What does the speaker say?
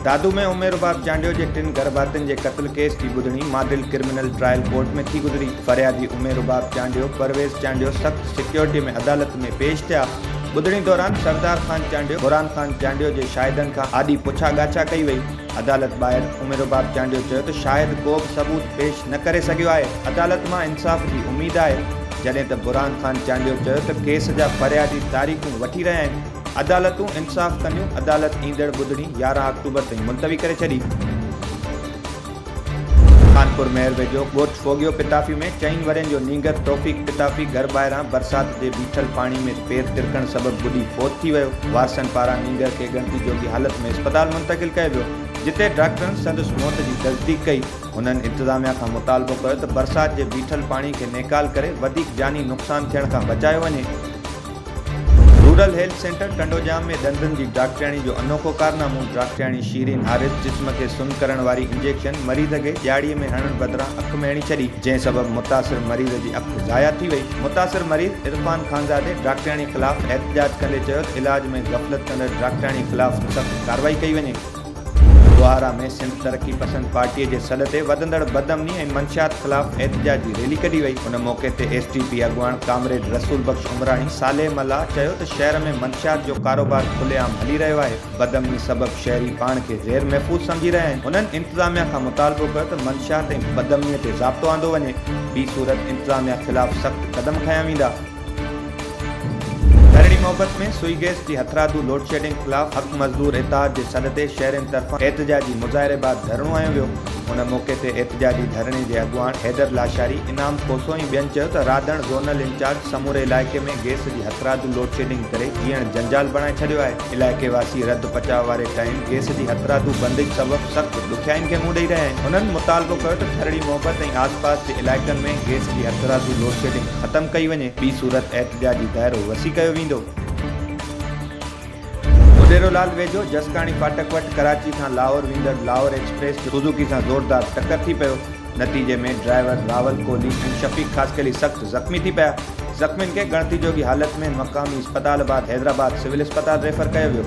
दादू में उमेर रुबाब चांडियो जे 3 गर्भातियुनि जे क़त्ल केस जी ॿुधणी मादिल criminal trial court में थी गुज़री। फरियादी उमेर रुबाब चांडियो परवेज़ चांडियो सख़्त सिक्योरिटी में अदालत में पेश थिया। ॿुधणी दौरान सरदार खान चांडियो बुरहान खान चांडियो जे शाहिदनि खां आॾी पुछा ॻाछा कई वई। अदालत ॿाहिरि उमेर रुबाब चांडियो चयो त शायदि को बि सबूत पेश न करे सघियो आहे। अदालत मां इंसाफ़ जी उमेद आहे। जॾहिं त बुरहान खान चांडियो चयो त केस जा फरियादी तारीख़ूं वठी रहिया आहिनि। अदालतूं इंसाफ़ कंदियूं। अदालत ईंदड़ ॿुधणी 11 अक्टूबर ताईं मुलतवी करे छॾी। कानपुर मेयर वेझो ॻोठ फोगियो पिताफ़ी में 4 वरनि जो नींगर तौफ़ीक़ पिताफ़ी घर ॿाहिरां बरसात जे बीठल पाणी में पेर तिरकण सबबि ॿुॾी फोत थी वियो। वारसनि पारां नींगर खे ॻणती जोगी हालत में अस्पताल मुंतक़िल कयो वियो, जिते डॉक्टरनि संदसि मौत जी तस्दीक़ कई। हुननि इंतिज़ामिया खां मुतालबो कयो त बरसात जे बीठल पाणी खे नेकाल करे वधीक जानी नुक़सान थियण खां बचायो वञे। रूरल हेल्थ सेंटर टंडोजाम में दंदनि जी डॉक्टरियाणी जो अनोखो कारनामो। डॉक्टरियाणी शीरीन हारिस जिस्म खे सुन करण वारी इंजेक्शन मरीज़ खे ॾियाड़ीअ में हणण बदिरां अखि में हणी छॾी, जंहिं सबबि मुतासिर मरीज़ जी अखि ज़ाया थी वई। मुतासिर मरीज़ इरफान खानज़ादे डॉक्टरियाणी ख़िलाफ़ एहतजाज कंदे चयो त इलाज में गफ़लत कंदड़ डॉक्टरियाणी ख़िलाफ़ सख़्त कार्रवाई कई वञे। गुहारा में सिंध तरक़ी पसंद पार्टीअ जे सॾ ते वधंदड़ बदअमनी ऐं मंशियात ख़िलाफ़ एहतजाज जी रैली कढी वई। उन मौक़े ते एसटीपी अॻुवाण कामरेड रसूल बख़्श उमराणी साले मला चयो त शहर में मंशियात जो कारोबार खुलेआम हली रहियो आहे। बदअमनी सबबि शहरी पाण खे ग़ैर महफ़ूज़ सम्झी रहिया आहिनि। उन्हनि इंतिज़ामिया खां मुतालबो कयो त मंशियात ऐं बदअमनीअ ते ज़ाब्तो आंदो वञे। ॿी सूरत इंतिज़ामिया ख़िलाफ़ सख़्त क़दम खंया वेंदा। धरणी मोहब्बत में सुई गैस जी हथरादू लोड शेडिंग ख़िलाफ़ हक़ मज़दूर इत्तेहाद जे सॾ ते शहरनि तरफ़ां एहतजाजी मुज़ाहिरे बाबति धरणो हयो वियो। उन मौक़े ते एहतजाजी धरणे जे अॻुवाण हैदर लाशारी, इनाम कोसो ऐं ॿियनि चयो त राधण ज़ोनल इंचार्ज समूरे इलाइक़े में गैस जी हथरादू लोड शेडिंग करे जीअण जंजाल बणाए छॾियो आहे। इलाइक़े वासी रद पचाव वारे टाइम गैस जी हथरादू बंदिश सबबि सख़्त ॾुखियाईनि खे मुंहुं ॾेई रहिया आहिनि। उन्हनि मुतालबो कयो त धरणी मोहब्बत ऐं आसपास जे इलाइक़नि में गैस जी हथरादू लोड शेडिंग ख़तमु कई वञे। ॿी सूरत एहतजाजी दाइरो वसी कयो वेंदो। उदेरोलाल वेझो जसकाणी फाटक वटि कराची खां लाहौर वेंदड़ लाहौर एक्सप्रेस सुज़ुकी सां ज़ोरदार टक्कर थी पियो। नतीजे में ड्राइवर रावल कोहली ऐं शफ़ीक ख़ासकली सख़्त ज़ख़्मी थी पिया। ज़ख़्मियुनि खे ॻणती जोगी हालत में मक़ामी अस्पताल बाद हैदराबाद सिविल अस्पताल रेफर कयो वियो।